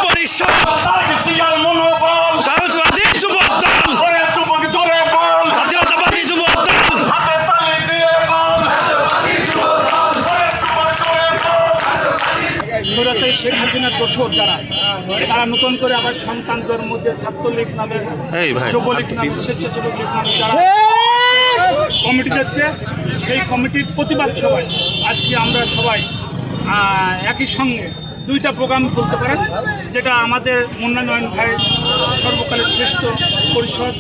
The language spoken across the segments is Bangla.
পরিষদ, জাতীয়তাবাদী যুবক দল, জাতীয়তাবাদী যুবক দল। স্বৈরাচারী শেখ হাসিনার দোসর যারা, তারা নতুন করে আবার সন্তান জন্মতে ছাত্রলীগ নামে, যুবলীগ নামে, স্বেচ্ছাসেবক লীগ নামে যারা কমিটি দিচ্ছে, সেই কমিটির প্রতিবাদ সভায় আজকে আমরা সবাই একই সঙ্গে দুইটা প্রোগ্রাম বলতে পারেন, যেটা আমাদের মুন্না নয়ন ভাই সর্বকালের শ্রেষ্ঠ পরিষদ,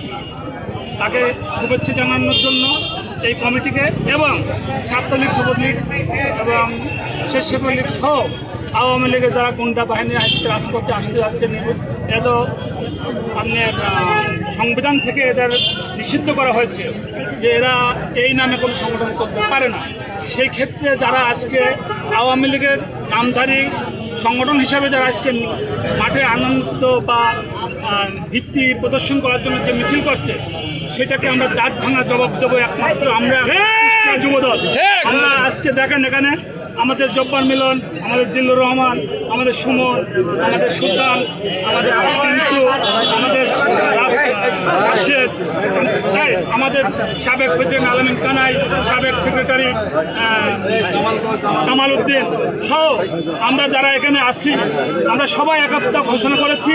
তাকে শুভেচ্ছা জানানোর জন্য এই কমিটিকে, এবং ছাত্রলীগ, যুবলীগ এবং স্বেচ্ছাসেবক লীগ সহ আওয়ামী লীগের যারা গুন্ডা বাহিনী আজকে রাজপথে আসতে যাচ্ছে, এত আপনার সংবিধান থেকে এদের নিষিদ্ধ করা হয়েছে যে এরা এই নামে কোনো সংগঠন করতে পারে না। সেই ক্ষেত্রে যারা আজকে আওয়ামী লীগের নামধারী সংগঠন হিসাবে যারা আজকে মাঠে আনন্দ বা ভিত্তি প্রদর্শন করার জন্য যে মিছিল করছে, সেটাকে আমরা দাঁত ভাঙা জবাব দেবো একমাত্র আমরা যুবদল। আমরা আজকে দেখেন এখানে আমাদের জব্বার মিলন, আমাদের জিল্লুর রহমান, আমাদের সুমন, আমাদের সুলতান, আমাদের কিন্তু আমাদের রাশেদ, আমাদের সাবেক প্রেসিডেন্ট আলামিন কানাই, সাবেক সেক্রেটারি কামাল উদ্দিন সহ আমরা যারা এখানে আসছি, আমরা সবাই একাত্মতা ঘোষণা করেছি।